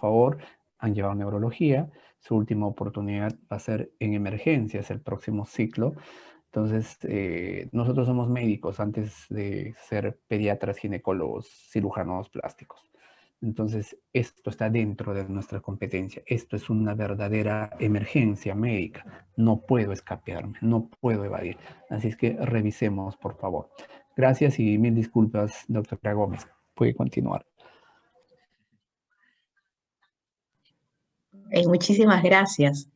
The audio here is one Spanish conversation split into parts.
favor, han llevado neurología, su última oportunidad va a ser en emergencias el próximo ciclo. Entonces, nosotros somos médicos antes de ser pediatras, ginecólogos, cirujanos plásticos. Entonces, esto está dentro de nuestra competencia. Esto es una verdadera emergencia médica. No puedo escaparme, no puedo evadir. Así es que revisemos, por favor. Gracias y mil disculpas, doctora Gómez. Puede continuar. Muchísimas gracias.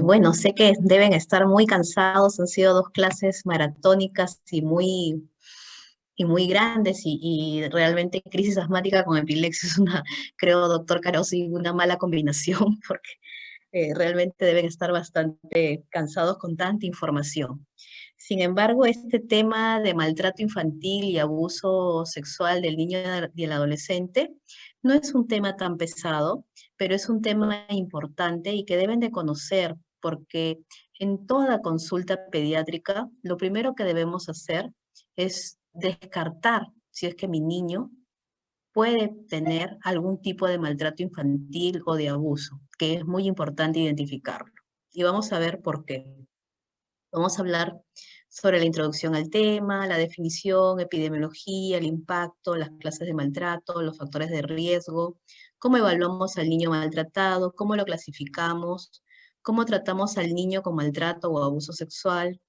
Bueno, sé que deben estar muy cansados, han sido 2 clases maratónicas y muy grandes y realmente crisis asmática con epilepsia es una, creo, doctor Carosi, una mala combinación porque realmente deben estar bastante cansados con tanta información. Sin embargo, este tema de maltrato infantil y abuso sexual del niño y el adolescente no es un tema tan pesado, pero es un tema importante y que deben de conocer porque en toda consulta pediátrica lo primero que debemos hacer es descartar si es que mi niño puede tener algún tipo de maltrato infantil o de abuso, que es muy importante identificarlo. Y vamos a ver por qué. Vamos a hablar sobre la introducción al tema, la definición, epidemiología, el impacto, las clases de maltrato, los factores de riesgo, cómo evaluamos al niño maltratado, cómo lo clasificamos, cómo tratamos al niño con maltrato o abuso sexual,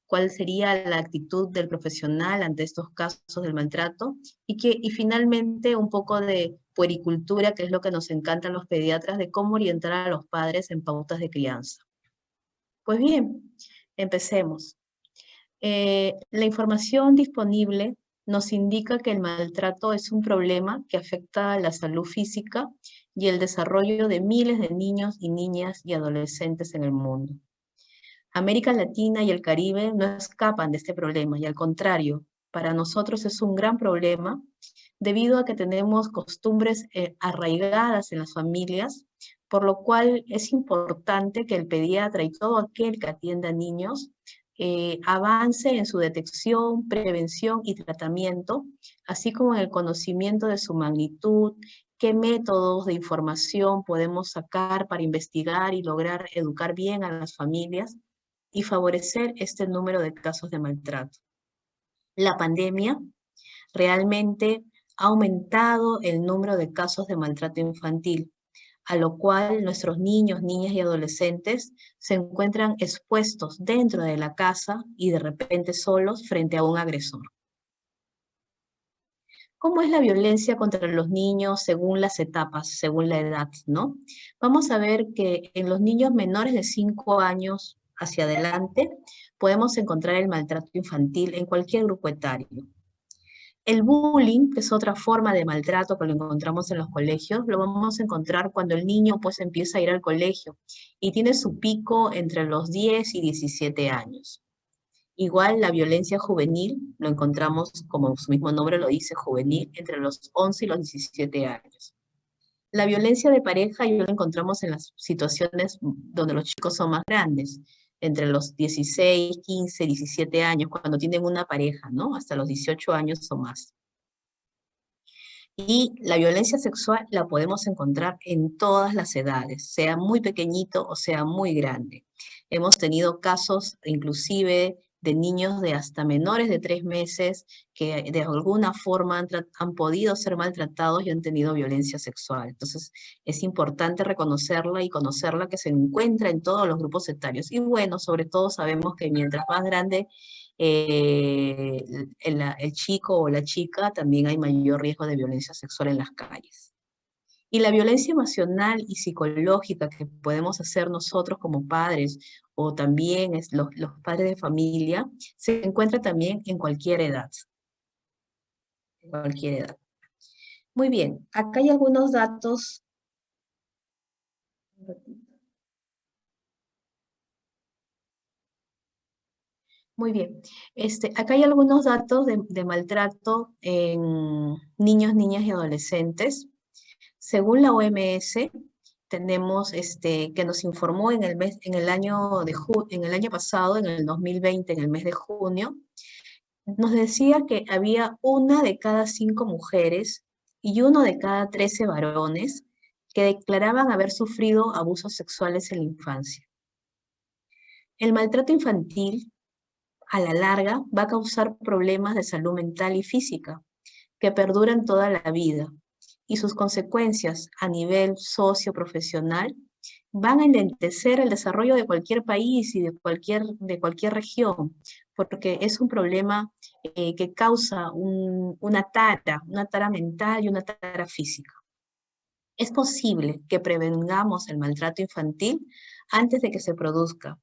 cuál sería la actitud del profesional ante estos casos del maltrato y finalmente un poco de puericultura, que es lo que nos encantan los pediatras, de cómo orientar a los padres en pautas de crianza. Pues bien, empecemos. La información disponible nos indica que el maltrato es un problema que afecta a la salud física y el desarrollo de miles de niños y niñas y adolescentes en el mundo. América Latina y el Caribe no escapan de este problema y al contrario, para nosotros es un gran problema debido a que tenemos costumbres arraigadas en las familias, por lo cual es importante que el pediatra y todo aquel que atienda a niños avance en su detección, prevención y tratamiento, así como en el conocimiento de su magnitud, qué métodos de información podemos sacar para investigar y lograr educar bien a las familias y favorecer este número de casos de maltrato. La pandemia realmente ha aumentado el número de casos de maltrato infantil, a lo cual nuestros niños, niñas y adolescentes se encuentran expuestos dentro de la casa y de repente solos frente a un agresor. ¿Cómo es la violencia contra los niños según las etapas, según la edad, no? Vamos a ver que en los niños menores de 5 años hacia adelante podemos encontrar el maltrato infantil en cualquier grupo etario. El bullying, que es otra forma de maltrato que lo encontramos en los colegios, lo vamos a encontrar cuando el niño pues empieza a ir al colegio y tiene su pico entre los 10 y 17 años. Igual la violencia juvenil lo encontramos, como su mismo nombre lo dice, juvenil, entre los 11 y los 17 años. La violencia de pareja ya lo encontramos en las situaciones donde los chicos son más grandes, entre los 16, 15, 17 años, cuando tienen una pareja, ¿no? Hasta los 18 años o más. Y la violencia sexual la podemos encontrar en todas las edades, sea muy pequeñito o sea muy grande. Hemos tenido casos inclusive de niños de hasta menores de 3 meses que de alguna forma han podido ser maltratados y han tenido violencia sexual. Entonces es importante reconocerla y conocerla, que se encuentra en todos los grupos etarios. Y bueno, sobre todo sabemos que mientras más grande el chico o la chica, también hay mayor riesgo de violencia sexual en las calles. Y la violencia emocional y psicológica que podemos hacer nosotros como padres o también los padres de familia, se encuentra también en cualquier edad. En cualquier edad. Muy bien, acá hay algunos datos. Muy bien. Acá hay algunos datos de maltrato en niños, niñas y adolescentes. Según la OMS, tenemos que nos informó en el año pasado, en el 2020, en el mes de junio, nos decía que había 1 de cada 5 mujeres y 1 de cada 13 varones que declaraban haber sufrido abusos sexuales en la infancia. El maltrato infantil, a la larga, va a causar problemas de salud mental y física que perduran toda la vida, y sus consecuencias a nivel socioprofesional van a enlentecer el desarrollo de cualquier país y de cualquier región, porque es un problema que causa una tara mental y una tara física. Es posible que prevengamos el maltrato infantil antes de que se produzca,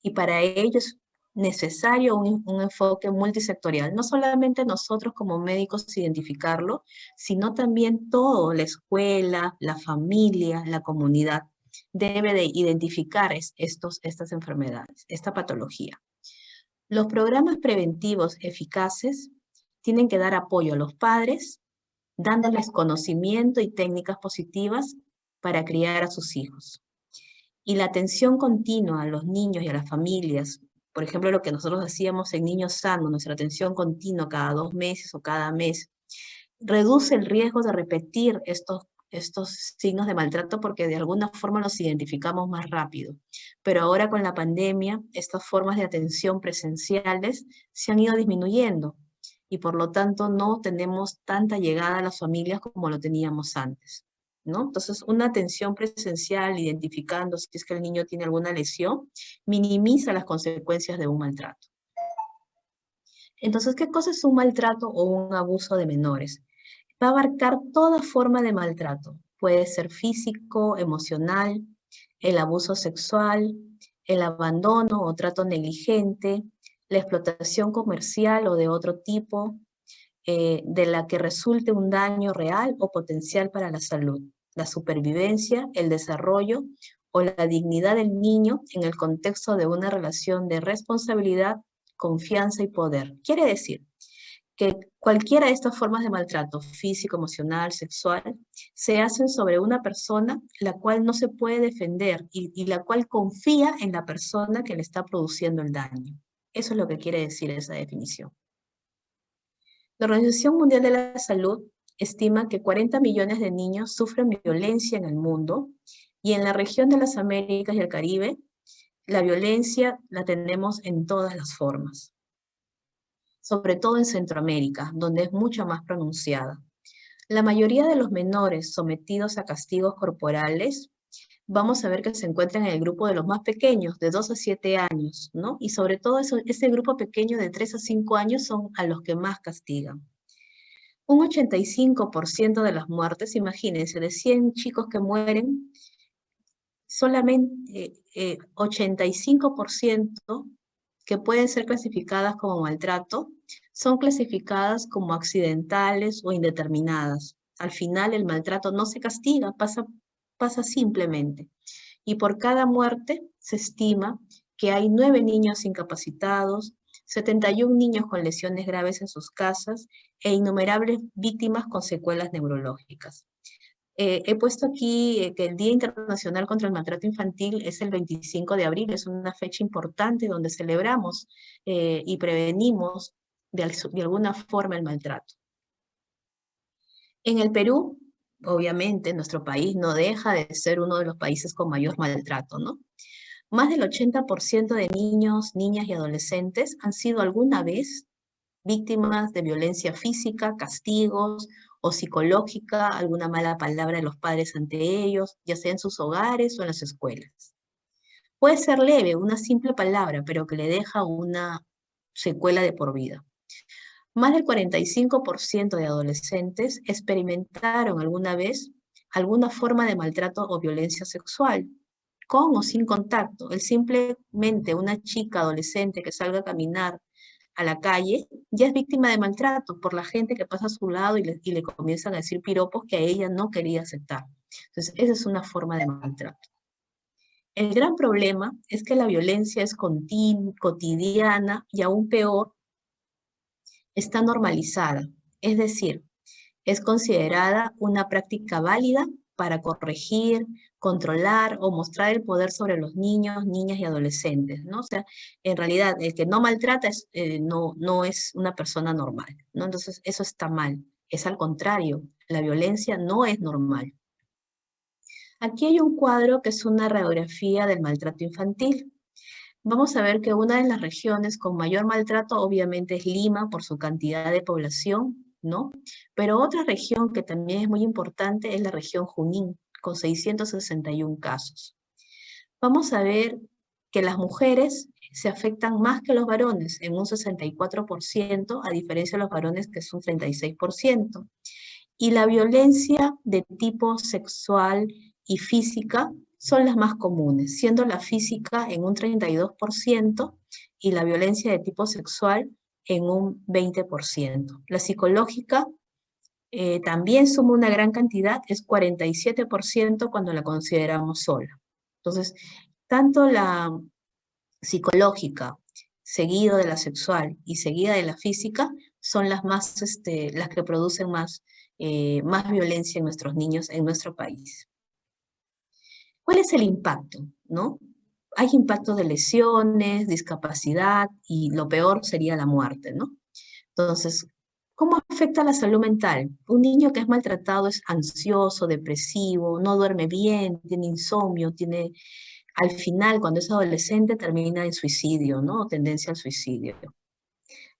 y para ello es necesario un enfoque multisectorial. No solamente nosotros como médicos identificarlo, sino también todo, la escuela, la familia, la comunidad, debe de identificar estas enfermedades, esta patología. Los programas preventivos eficaces tienen que dar apoyo a los padres, dándoles conocimiento y técnicas positivas para criar a sus hijos. Y la atención continua a los niños y a las familias, por ejemplo, lo que nosotros hacíamos en Niños Sanos, nuestra atención continua cada 2 meses o cada mes, reduce el riesgo de repetir estos signos de maltrato porque de alguna forma los identificamos más rápido. Pero ahora con la pandemia, estas formas de atención presenciales se han ido disminuyendo y por lo tanto no tenemos tanta llegada a las familias como lo teníamos antes, ¿no? Entonces, una atención presencial, identificando si es que el niño tiene alguna lesión, minimiza las consecuencias de un maltrato. Entonces, ¿qué cosa es un maltrato o un abuso de menores? Va a abarcar toda forma de maltrato. Puede ser físico, emocional, el abuso sexual, el abandono o trato negligente, la explotación comercial o de otro tipo, de la que resulte un daño real o potencial para la salud, la supervivencia, el desarrollo o la dignidad del niño en el contexto de una relación de responsabilidad, confianza y poder. Quiere decir que cualquiera de estas formas de maltrato, físico, emocional, sexual, se hacen sobre una persona la cual no se puede defender y la cual confía en la persona que le está produciendo el daño. Eso es lo que quiere decir esa definición. La Organización Mundial de la Salud estima que 40 millones de niños sufren violencia en el mundo y en la región de las Américas y el Caribe, la violencia la tenemos en todas las formas, sobre todo en Centroamérica, donde es mucho más pronunciada. La mayoría de los menores sometidos a castigos corporales, vamos a ver que se encuentran en el grupo de los más pequeños, de 2 a 7 años, ¿no? Y sobre todo ese grupo pequeño de 3 a 5 años son a los que más castigan. Un 85% de las muertes, imagínense, de 100 chicos que mueren, solamente 85% que pueden ser clasificadas como maltrato, son clasificadas como accidentales o indeterminadas. Al final el maltrato no se castiga, pasa simplemente. Y por cada muerte se estima que hay 9 niños incapacitados, 71 niños con lesiones graves en sus casas e innumerables víctimas con secuelas neurológicas. He puesto aquí que el Día Internacional contra el Maltrato Infantil es el 25 de abril, es una fecha importante donde celebramos y prevenimos de alguna forma el maltrato. En el Perú, obviamente, nuestro país no deja de ser uno de los países con mayor maltrato, ¿no? Más del 80% de niños, niñas y adolescentes han sido alguna vez víctimas de violencia física, castigos o psicológica, alguna mala palabra de los padres ante ellos, ya sea en sus hogares o en las escuelas. Puede ser leve, una simple palabra, pero que le deja una secuela de por vida. Más del 45% de adolescentes experimentaron alguna vez alguna forma de maltrato o violencia sexual, con o sin contacto. Es simplemente una chica adolescente que salga a caminar a la calle, ya es víctima de maltrato por la gente que pasa a su lado y le comienzan a decir piropos que a ella no quería aceptar. Entonces, esa es una forma de maltrato. El gran problema es que la violencia es cotidiana y aún peor, está normalizada. Es decir, es considerada una práctica válida para corregir, controlar o mostrar el poder sobre los niños, niñas y adolescentes, ¿no? O sea, en realidad, el que no maltrata no es una persona normal, ¿no? Entonces, eso está mal. Es al contrario, la violencia no es normal. Aquí hay un cuadro que es una radiografía del maltrato infantil. Vamos a ver que una de las regiones con mayor maltrato obviamente es Lima por su cantidad de población, ¿no? Pero otra región que también es muy importante es la región Junín, con 661 casos. Vamos a ver que las mujeres se afectan más que los varones, en un 64%, a diferencia de los varones que es un 36%. Y la violencia de tipo sexual y física son las más comunes, siendo la física en un 32% y la violencia de tipo sexual en un 20%. La psicológica también suma una gran cantidad, es 47% cuando la consideramos sola. Entonces, tanto la psicológica, seguido de la sexual y seguida de la física, son las más, las que producen más violencia en nuestros niños, en nuestro país. ¿Cuál es el impacto? ¿No? Hay impacto de lesiones, discapacidad y lo peor sería la muerte, ¿no? Entonces, ¿cómo afecta la salud mental? Un niño que es maltratado es ansioso, depresivo, no duerme bien, tiene insomnio, al final, cuando es adolescente, termina en suicidio, ¿no? Tendencia al suicidio.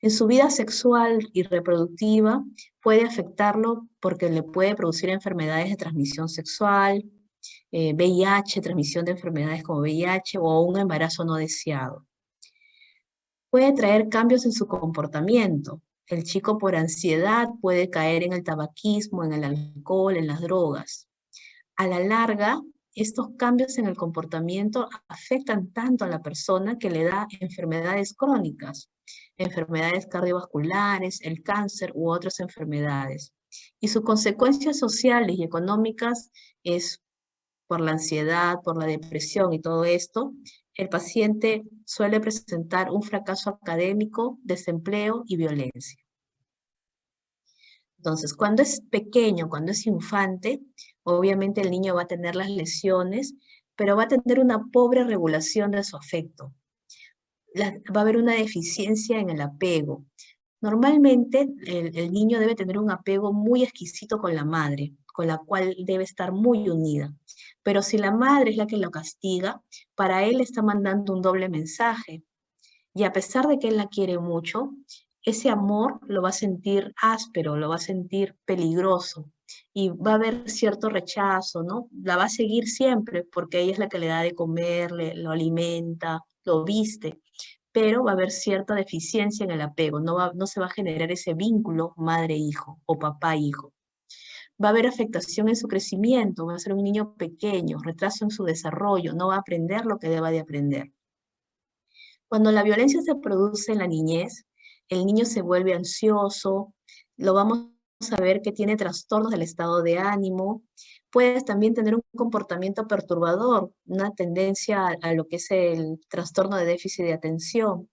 En su vida sexual y reproductiva puede afectarlo porque le puede producir enfermedades de transmisión sexual, VIH, transmisión de enfermedades como VIH o un embarazo no deseado. Puede traer cambios en su comportamiento. El chico por ansiedad puede caer en el tabaquismo, en el alcohol, en las drogas. A la larga, estos cambios en el comportamiento afectan tanto a la persona que le da enfermedades crónicas, enfermedades cardiovasculares, el cáncer u otras enfermedades. Y sus consecuencias sociales y económicas es por la ansiedad, por la depresión y todo esto, el paciente suele presentar un fracaso académico, desempleo y violencia. Entonces, cuando es pequeño, cuando es infante, obviamente el niño va a tener las lesiones, pero va a tener una pobre regulación de su afecto. Va a haber una deficiencia en el apego. Normalmente el niño debe tener un apego muy exquisito con la madre, con la cual debe estar muy unida. Pero si la madre es la que lo castiga, para él está mandando un doble mensaje. Y a pesar de que él la quiere mucho, ese amor lo va a sentir áspero, lo va a sentir peligroso y va a haber cierto rechazo, ¿no? La va a seguir siempre porque ella es la que le da de comer, lo alimenta, lo viste, pero va a haber cierta deficiencia en el apego, no se va a generar ese vínculo madre-hijo o papá-hijo. Va a haber afectación en su crecimiento, va a ser un niño pequeño, retraso en su desarrollo, no va a aprender lo que deba de aprender. Cuando la violencia se produce en la niñez, el niño se vuelve ansioso, lo vamos a ver que tiene trastornos del estado de ánimo, puede también tener un comportamiento perturbador, una tendencia a lo que es el trastorno de déficit de atención.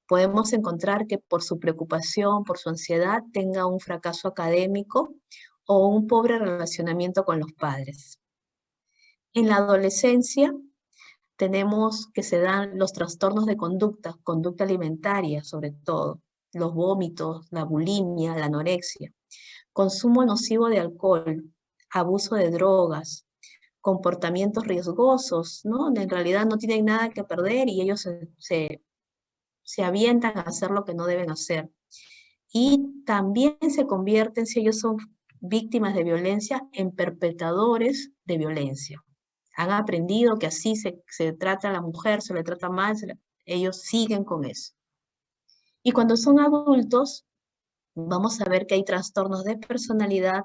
Podemos encontrar que por su preocupación, por su ansiedad, tenga un fracaso académico o un pobre relacionamiento con los padres. En la adolescencia, tenemos que se dan los trastornos de conducta alimentaria sobre todo, los vómitos, la bulimia, la anorexia, consumo nocivo de alcohol, abuso de drogas, comportamientos riesgosos, ¿no? En realidad no tienen nada que perder y ellos se avientan a hacer lo que no deben hacer. Y también se convierten, si ellos son víctimas de violencia, en perpetradores de violencia. Han aprendido que así se trata a la mujer, se le trata mal, ellos siguen con eso. Y cuando son adultos, vamos a ver que hay trastornos de personalidad,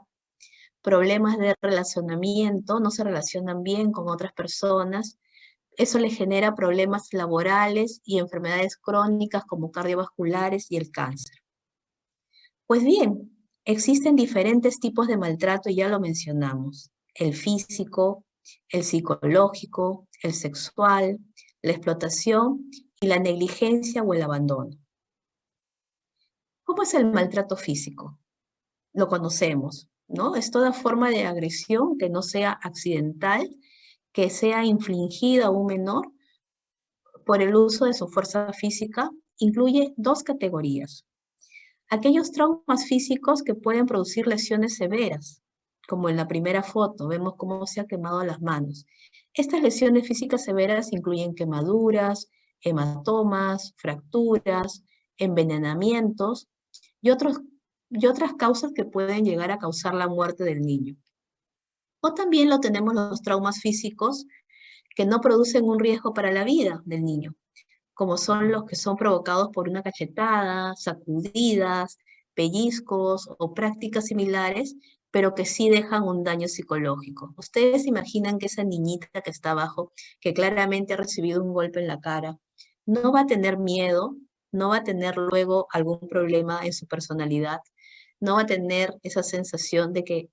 problemas de relacionamiento, no se relacionan bien con otras personas. Eso les genera problemas laborales y enfermedades crónicas como cardiovasculares y el cáncer. Pues bien, existen diferentes tipos de maltrato y ya lo mencionamos. El físico, el psicológico, el sexual, la explotación y la negligencia o el abandono. ¿Cómo es el maltrato físico? Lo conocemos, ¿no? Es toda forma de agresión que no sea accidental, que sea infligida a un menor por el uso de su fuerza física. Incluye dos categorías. Aquellos traumas físicos que pueden producir lesiones severas, como en la primera foto, vemos cómo se ha quemado las manos. Estas lesiones físicas severas incluyen quemaduras, hematomas, fracturas, envenenamientos y, y otras causas que pueden llegar a causar la muerte del niño. O también lo tenemos los traumas físicos que no producen un riesgo para la vida del niño, como son los que son provocados por una cachetada, sacudidas, pellizcos o prácticas similares, pero que sí dejan un daño psicológico. Ustedes imaginan que esa niñita que está abajo, que claramente ha recibido un golpe en la cara, no va a tener miedo, no va a tener luego algún problema en su personalidad, no va a tener esa sensación de que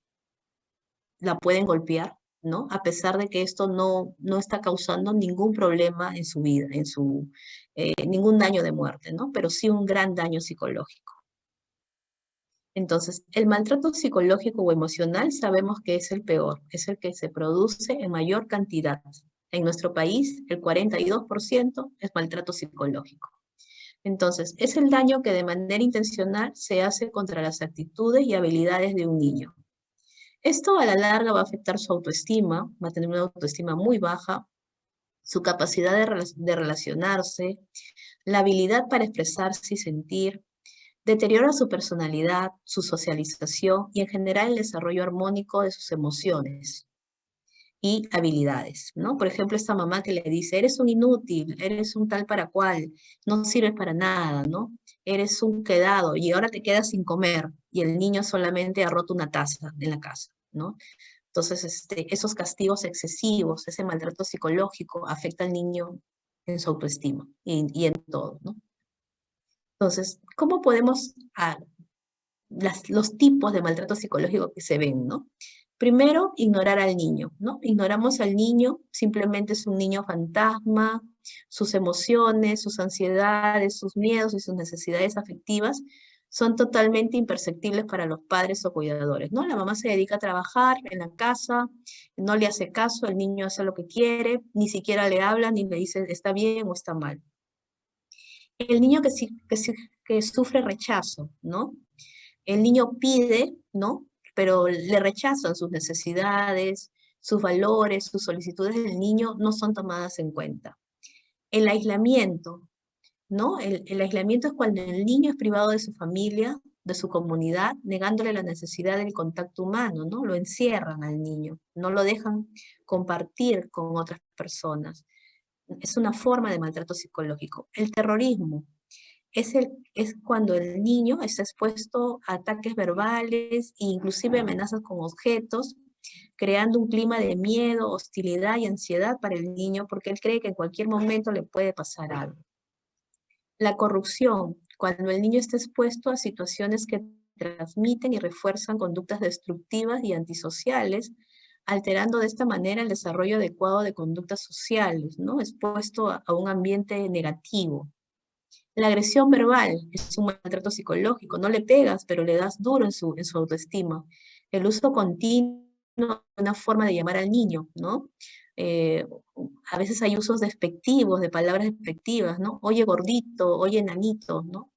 la pueden golpear, ¿no? A pesar de que esto no está causando ningún problema en su vida, ningún daño de muerte, ¿no? Pero sí un gran daño psicológico. Entonces, el maltrato psicológico o emocional sabemos que es el peor, es el que se produce en mayor cantidad. En nuestro país, el 42% es maltrato psicológico. Entonces, es el daño que de manera intencional se hace contra las actitudes y habilidades de un niño. Esto a la larga va a afectar su autoestima, va a tener una autoestima muy baja, su capacidad de relacionarse, la habilidad para expresarse y sentir, deteriora su personalidad, su socialización y en general el desarrollo armónico de sus emociones y habilidades, ¿no? Por ejemplo, esta mamá que le dice, eres un inútil, eres un tal para cual, no sirves para nada, ¿no? Eres un quedado y ahora te quedas sin comer y el niño solamente ha roto una taza en la casa, ¿no? Entonces, esos castigos excesivos, ese maltrato psicológico afecta al niño en su autoestima y en todo, ¿no? Entonces, ¿cómo podemos, los tipos de maltrato psicológico que se ven, ¿no? Primero, ignorar al niño, ¿no? Ignoramos al niño, simplemente es un niño fantasma, sus emociones, sus ansiedades, sus miedos y sus necesidades afectivas son totalmente imperceptibles para los padres o cuidadores, ¿no? La mamá se dedica a trabajar en la casa, no le hace caso, el niño hace lo que quiere, ni siquiera le habla, ni le dice está bien o está mal. El niño que sufre rechazo, ¿no? El niño pide, ¿no? Pero le rechazan sus necesidades, sus valores, sus solicitudes del niño no son tomadas en cuenta. El aislamiento, ¿no? El aislamiento es cuando el niño es privado de su familia, de su comunidad, negándole la necesidad del contacto humano, ¿no? Lo encierran al niño, no lo dejan compartir con otras personas. Es una forma de maltrato psicológico. El terrorismo, es cuando el niño está expuesto a ataques verbales e inclusive amenazas con objetos, creando un clima de miedo, hostilidad y ansiedad para el niño porque él cree que en cualquier momento le puede pasar algo. La corrupción, cuando el niño está expuesto a situaciones que transmiten y refuerzan conductas destructivas y antisociales, alterando de esta manera el desarrollo adecuado de conductas sociales, ¿no? Expuesto a un ambiente negativo. La agresión verbal es un maltrato psicológico, no le pegas, pero le das duro en su autoestima. El uso continuo es una forma de llamar al niño, ¿no? Eh, a veces hay usos despectivos, de palabras despectivas, ¿no? Oye gordito, oye nanito, ¿no?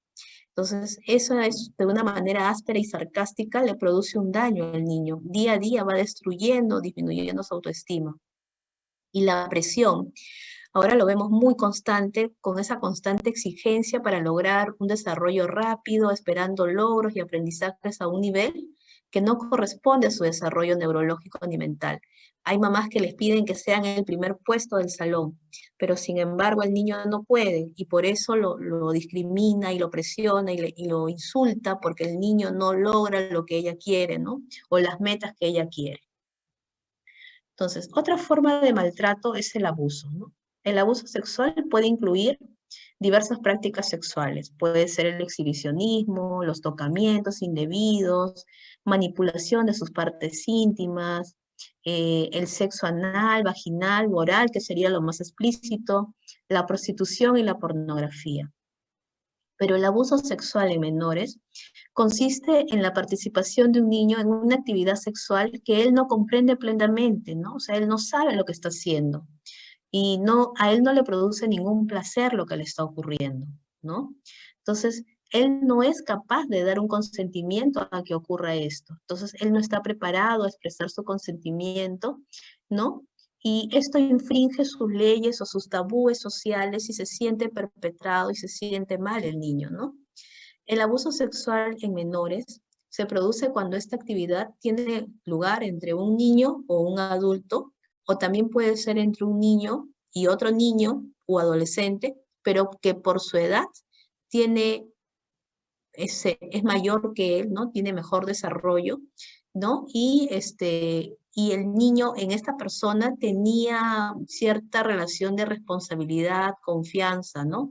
Entonces, eso es de una manera áspera y sarcástica le produce un daño al niño. Día a día va destruyendo, disminuyendo su autoestima. Y la presión. Ahora lo vemos muy constante, con esa constante exigencia para lograr un desarrollo rápido, esperando logros y aprendizajes a un nivel que no corresponde a su desarrollo neurológico ni mental. Hay mamás que les piden que sean el primer puesto del salón, pero sin embargo el niño no puede y por eso lo discrimina y lo presiona y lo insulta porque el niño no logra lo que ella quiere, ¿no? O las metas que ella quiere. Entonces, otra forma de maltrato es el abuso, ¿no? El abuso sexual puede incluir diversas prácticas sexuales. Puede ser el exhibicionismo, los tocamientos indebidos, manipulación de sus partes íntimas, el sexo anal, vaginal, oral, que sería lo más explícito, la prostitución y la pornografía. Pero el abuso sexual en menores consiste en la participación de un niño en una actividad sexual que él no comprende plenamente, ¿no? O sea, él no sabe lo que está haciendo y a él no le produce ningún placer lo que le está ocurriendo, ¿no? Entonces, él no es capaz de dar un consentimiento a que ocurra esto. Entonces, él no está preparado a expresar su consentimiento, ¿no? Y esto infringe sus leyes o sus tabúes sociales y se siente perpetrado y se siente mal el niño, ¿no? El abuso sexual en menores se produce cuando esta actividad tiene lugar entre un niño o un adulto, o también puede ser entre un niño y otro niño o adolescente, pero que por su edad tiene es mayor que él, ¿no? Tiene mejor desarrollo, ¿no? Y el niño en esta persona tenía cierta relación de responsabilidad, confianza, ¿no?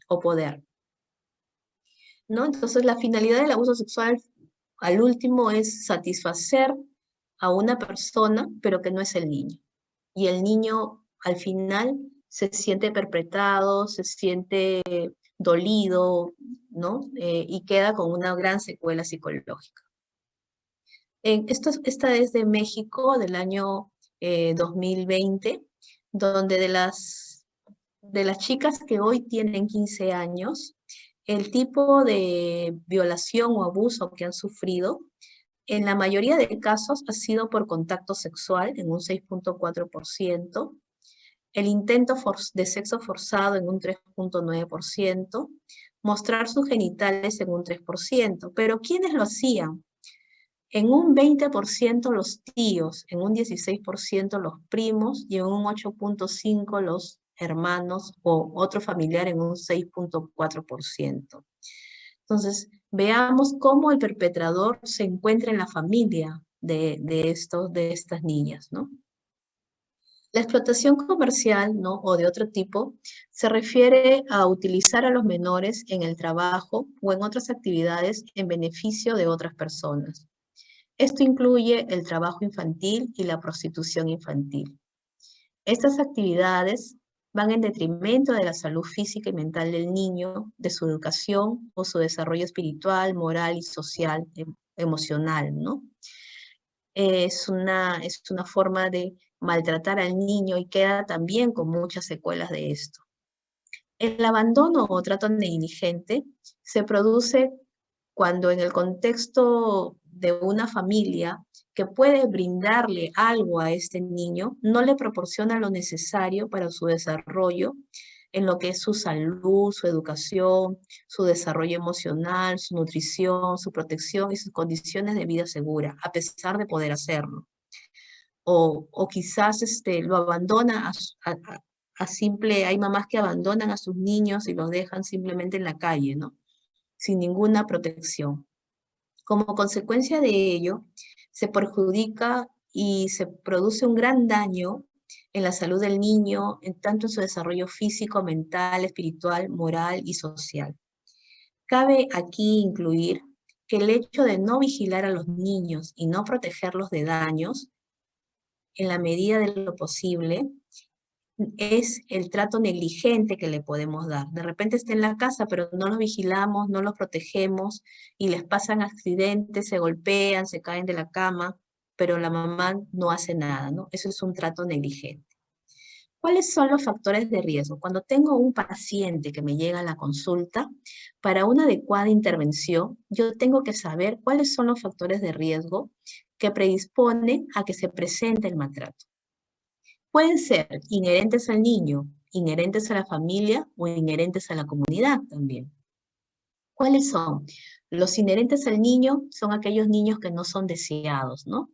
O poder, ¿no? Entonces la finalidad del abuso sexual al último es satisfacer a una persona, pero que no es el niño. Y el niño al final se siente perpetrado, se siente dolido, ¿no? Y queda con una gran secuela psicológica. Esta es de México del año 2020, donde de las chicas que hoy tienen 15 años, el tipo de violación o abuso que han sufrido, en la mayoría de casos ha sido por contacto sexual, en un 6.4%, el intento de sexo forzado en un 3.9%, mostrar sus genitales en un 3%. Pero ¿quiénes lo hacían? En un 20% los tíos, en un 16% los primos y en un 8.5% los hermanos o otro familiar en un 6.4%. Entonces, veamos cómo el perpetrador se encuentra en la familia de estas niñas, ¿no? La explotación comercial, ¿no? O de otro tipo, se refiere a utilizar a los menores en el trabajo o en otras actividades en beneficio de otras personas. Esto incluye el trabajo infantil y la prostitución infantil. Estas actividades van en detrimento de la salud física y mental del niño, de su educación o su desarrollo espiritual, moral y social, emocional, ¿no? Es una forma de maltratar al niño y queda también con muchas secuelas de esto. El abandono o trato negligente se produce cuando en el contexto de una familia que puede brindarle algo a este niño, no le proporciona lo necesario para su desarrollo en lo que es su salud, su educación, su desarrollo emocional, su nutrición, su protección y sus condiciones de vida segura, a pesar de poder hacerlo. O quizás lo abandona hay mamás que abandonan a sus niños y los dejan simplemente en la calle, ¿no? Sin ninguna protección. Como consecuencia de ello, se perjudica y se produce un gran daño en la salud del niño, tanto en su desarrollo físico, mental, espiritual, moral y social. Cabe aquí incluir que el hecho de no vigilar a los niños y no protegerlos de daños, en la medida de lo posible, es el trato negligente que le podemos dar. De repente está en la casa, pero no los vigilamos, no los protegemos y les pasan accidentes, se golpean, se caen de la cama, pero la mamá no hace nada, ¿no? Eso es un trato negligente. ¿Cuáles son los factores de riesgo? Cuando tengo un paciente que me llega a la consulta, para una adecuada intervención, yo tengo que saber cuáles son los factores de riesgo que predisponen a que se presente el maltrato. Pueden ser inherentes al niño, inherentes a la familia o inherentes a la comunidad también. ¿Cuáles son? Los inherentes al niño son aquellos niños que no son deseados, ¿no?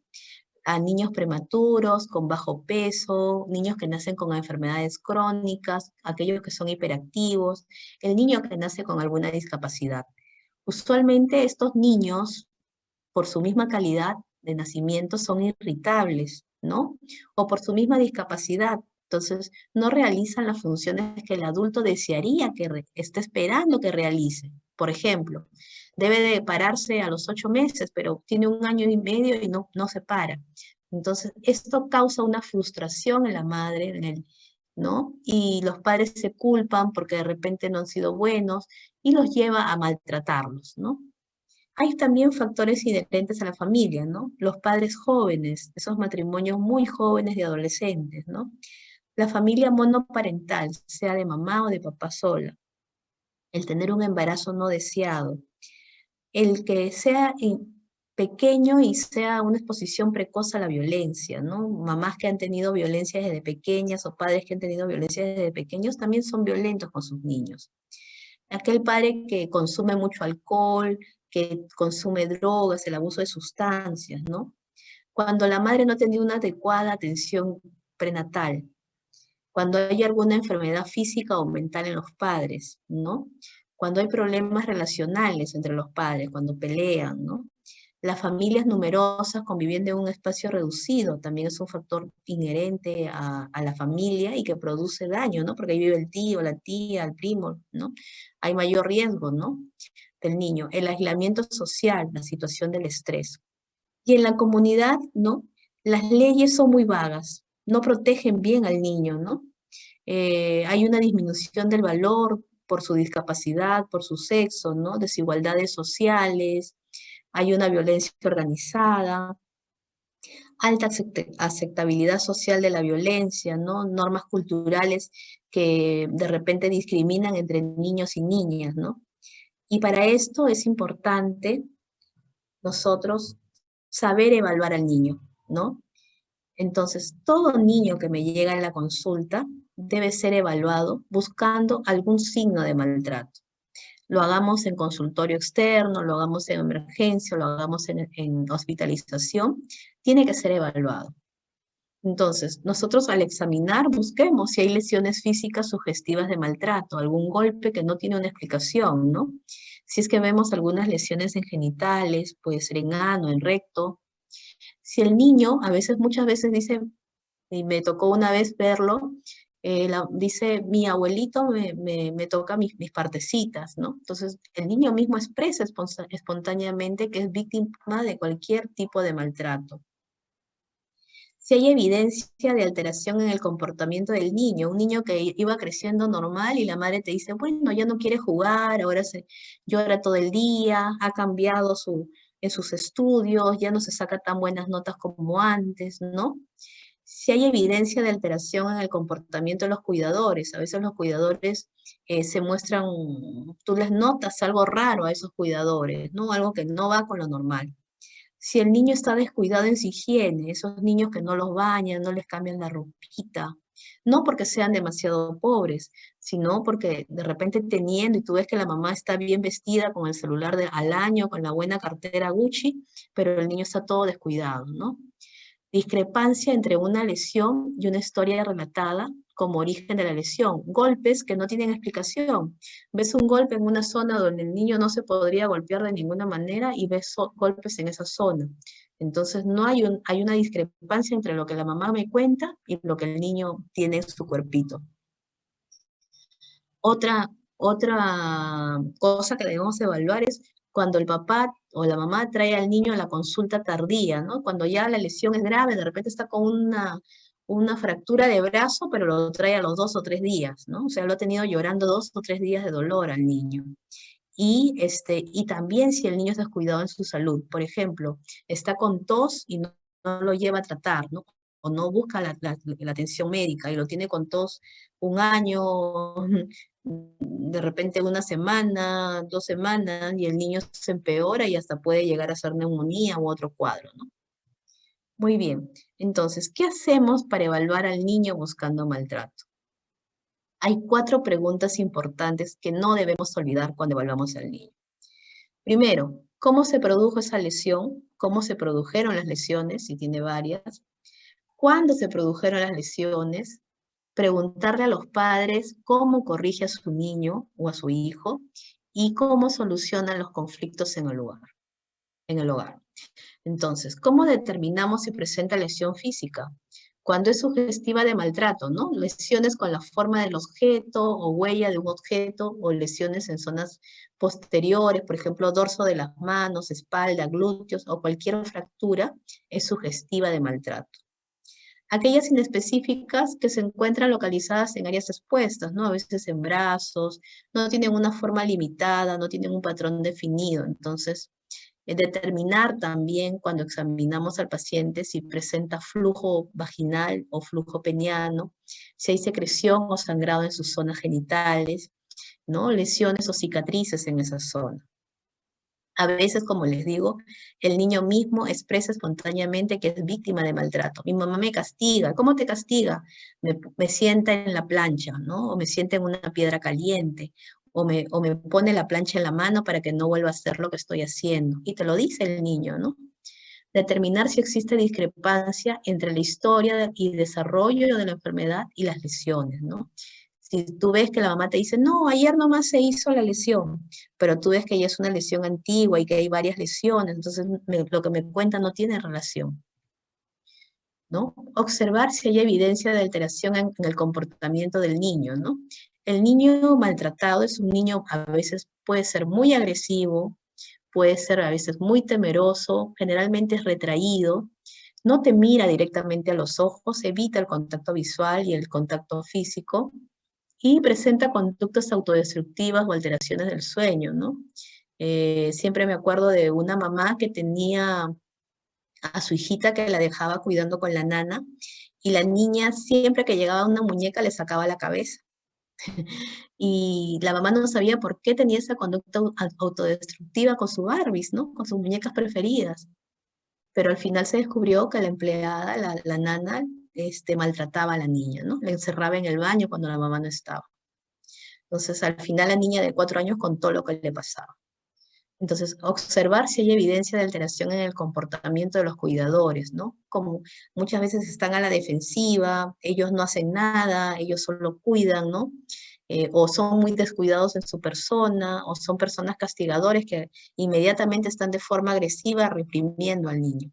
A niños prematuros, con bajo peso, niños que nacen con enfermedades crónicas, aquellos que son hiperactivos, el niño que nace con alguna discapacidad. Usualmente estos niños, por su misma calidad de nacimiento, son irritables, ¿no? O por su misma discapacidad. Entonces, no realizan las funciones que el adulto desearía que esté esperando que realice. Por ejemplo, debe de pararse a los 8 meses, pero tiene 1 año y medio y no se para. Entonces, esto causa una frustración en la madre, ¿no? Y los padres se culpan porque de repente no han sido buenos y los lleva a maltratarlos, ¿no? Hay también factores inherentes a la familia, ¿no? Los padres jóvenes, esos matrimonios muy jóvenes de adolescentes, ¿no? La familia monoparental, sea de mamá o de papá sola. el tener un embarazo no deseado, el que sea pequeño y sea una exposición precoz a la violencia, ¿no? Mamás que han tenido violencia desde pequeñas o padres que han tenido violencia desde pequeños también son violentos con sus niños. Aquel padre que consume mucho alcohol, que consume drogas, el abuso de sustancias, ¿no? Cuando la madre no ha tenido una adecuada atención prenatal, cuando hay alguna enfermedad física o mental en los padres, ¿no? Cuando hay problemas relacionales entre los padres, cuando pelean, ¿no? Las familias numerosas conviviendo en un espacio reducido también es un factor inherente a la familia y que produce daño, ¿no? Porque ahí vive el tío, la tía, el primo, ¿no? Hay mayor riesgo, ¿no? Del niño. El aislamiento social, la situación del estrés. Y en la comunidad, ¿no? Las leyes son muy vagas, no protegen bien al niño, ¿no? Hay una disminución del valor por su discapacidad, por su sexo, ¿no? Desigualdades sociales, hay una violencia organizada, alta aceptabilidad social de la violencia, ¿no? Normas culturales que de repente discriminan entre niños y niñas, ¿no? Y para esto es importante nosotros saber evaluar al niño, ¿no? Entonces, todo niño que me llega a la consulta debe ser evaluado buscando algún signo de maltrato. Lo hagamos en consultorio externo, lo hagamos en emergencia, lo hagamos en hospitalización, tiene que ser evaluado. Entonces, nosotros al examinar busquemos si hay lesiones físicas sugestivas de maltrato, algún golpe que no tiene una explicación, ¿no? Si es que vemos algunas lesiones en genitales, puede ser en ano, en recto. Si el niño, muchas veces dice, y me tocó una vez verlo, dice, mi abuelito me toca mis partecitas, ¿no? Entonces, el niño mismo expresa espontáneamente que es víctima de cualquier tipo de maltrato. Si hay evidencia de alteración en el comportamiento del niño, un niño que iba creciendo normal y la madre te dice, bueno, ya no quiere jugar, ahora se llora todo el día, ha cambiado en sus estudios, ya no se saca tan buenas notas como antes, ¿no? Si hay evidencia de alteración en el comportamiento de los cuidadores, a veces los cuidadores se muestran, tú les notas algo raro a esos cuidadores, ¿no? Algo que no va con lo normal. Si el niño está descuidado en su higiene, esos niños que no los bañan, no les cambian la ropita, no porque sean demasiado pobres, sino porque de repente teniendo, y tú ves que la mamá está bien vestida con el celular al año, con la buena cartera Gucci, pero el niño está todo descuidado, ¿no? Discrepancia entre una lesión y una historia relatada como origen de la lesión. Golpes que no tienen explicación. Ves un golpe en una zona donde el niño no se podría golpear de ninguna manera y ves golpes en esa zona. Entonces no hay una discrepancia entre lo que la mamá me cuenta y lo que el niño tiene en su cuerpito. Otra cosa que debemos evaluar es cuando el papá o la mamá trae al niño a la consulta tardía, ¿no? Cuando ya la lesión es grave, de repente está con una fractura de brazo, pero lo trae a los 2 o 3 días, ¿no? O sea, lo ha tenido llorando 2 o 3 días de dolor al niño. Y también si el niño está descuidado en su salud, por ejemplo, está con tos y no lo lleva a tratar, ¿no? O no busca la atención médica y lo tiene con tos un año, de repente una semana, 2 semanas, y el niño se empeora y hasta puede llegar a ser neumonía u otro cuadro, ¿no? Muy bien, entonces, ¿qué hacemos para evaluar al niño buscando maltrato? Hay 4 preguntas importantes que no debemos olvidar cuando evaluamos al niño. Primero, ¿cómo se produjo esa lesión? ¿Cómo se produjeron las lesiones? Si tiene varias. ¿Cuándo se produjeron las lesiones? Preguntarle a los padres cómo corrige a su niño o a su hijo y cómo solucionan los conflictos en el hogar. Entonces, ¿cómo determinamos si presenta lesión física? Cuando es sugestiva de maltrato, ¿no? Lesiones con la forma del objeto o huella de un objeto o lesiones en zonas posteriores, por ejemplo, dorso de las manos, espalda, glúteos o cualquier fractura es sugestiva de maltrato. Aquellas inespecíficas que se encuentran localizadas en áreas expuestas, ¿no? A veces en brazos, no tienen una forma limitada, no tienen un patrón definido. Entonces, determinar también cuando examinamos al paciente si presenta flujo vaginal o flujo peniano, si hay secreción o sangrado en sus zonas genitales, ¿no? Lesiones o cicatrices en esa zona. A veces, como les digo, el niño mismo expresa espontáneamente que es víctima de maltrato. Mi mamá me castiga. ¿Cómo te castiga? Me sienta en la plancha, ¿no? O me sienta en una piedra caliente. O me pone la plancha en la mano para que no vuelva a hacer lo que estoy haciendo. Y te lo dice el niño, ¿no? Determinar si existe discrepancia entre la historia y desarrollo de la enfermedad y las lesiones, ¿no? Si tú ves que la mamá te dice, no, ayer nomás se hizo la lesión, pero tú ves que ya es una lesión antigua y que hay varias lesiones, entonces lo que me cuenta no tiene relación, ¿no? Observar si hay evidencia de alteración en el comportamiento del niño, ¿no? El niño maltratado es un niño, a veces puede ser muy agresivo, puede ser a veces muy temeroso, generalmente es retraído, no te mira directamente a los ojos, evita el contacto visual y el contacto físico, y presenta conductas autodestructivas o alteraciones del sueño, ¿no? Siempre me acuerdo de una mamá que tenía a su hijita que la dejaba cuidando con la nana, y la niña siempre que llegaba una muñeca le sacaba la cabeza. Y la mamá no sabía por qué tenía esa conducta autodestructiva con sus Barbies, ¿no? Con sus muñecas preferidas. Pero al final se descubrió que la empleada, la nana, maltrataba a la niña, ¿no? La encerraba en el baño cuando la mamá no estaba. Entonces, al final la niña de 4 años contó lo que le pasaba. Entonces, observar si hay evidencia de alteración en el comportamiento de los cuidadores, ¿no? Como muchas veces están a la defensiva, ellos no hacen nada, ellos solo cuidan, ¿no? O son muy descuidados en su persona, o son personas castigadores que inmediatamente están de forma agresiva reprimiendo al niño.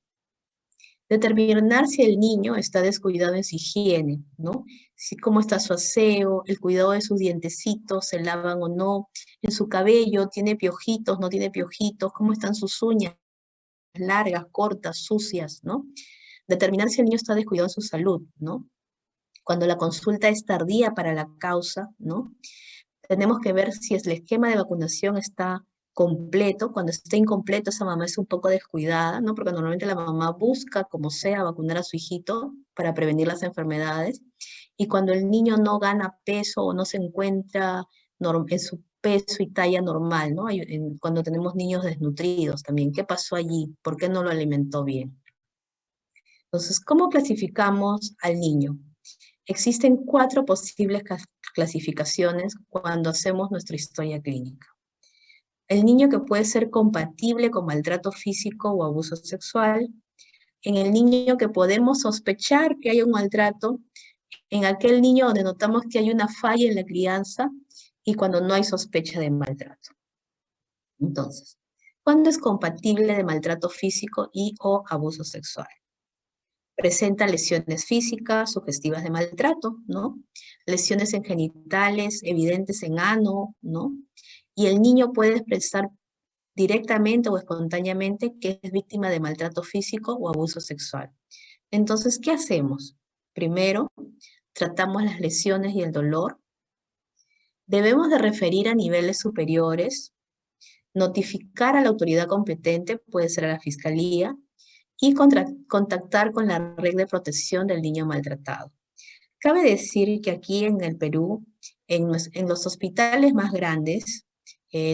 Determinar si el niño está descuidado en su higiene, ¿no? Si, cómo está su aseo, el cuidado de sus dientecitos, se lavan o no, en su cabello, tiene piojitos, no tiene piojitos, cómo están sus uñas, largas, cortas, sucias, ¿no? Determinar si el niño está descuidado en su salud, ¿no? Cuando la consulta es tardía para la causa, ¿no? Tenemos que ver si el esquema de vacunación está completo. Cuando esté incompleto, esa mamá es un poco descuidada, ¿no? Porque normalmente la mamá busca, como sea, vacunar a su hijito para prevenir las enfermedades. Y cuando el niño no gana peso o no se encuentra en su peso y talla normal, ¿no? Cuando tenemos niños desnutridos también, ¿qué pasó allí? ¿Por qué no lo alimentó bien? Entonces, ¿cómo clasificamos al niño? Existen 4 posibles clasificaciones cuando hacemos nuestra historia clínica. El niño que puede ser compatible con maltrato físico o abuso sexual, en el niño que podemos sospechar que hay un maltrato, en aquel niño donde notamos que hay una falla en la crianza y cuando no hay sospecha de maltrato. Entonces, ¿cuándo es compatible de maltrato físico y o abuso sexual? Presenta lesiones físicas sugestivas de maltrato, ¿no? Lesiones en genitales, evidentes en ano, ¿no? Y el niño puede expresar directamente o espontáneamente que es víctima de maltrato físico o abuso sexual. Entonces, ¿qué hacemos? Primero, tratamos las lesiones y el dolor. Debemos de referir a niveles superiores, notificar a la autoridad competente, puede ser a la fiscalía, y contactar con la red de protección del niño maltratado. Cabe decir que aquí en el Perú, en los hospitales más grandes,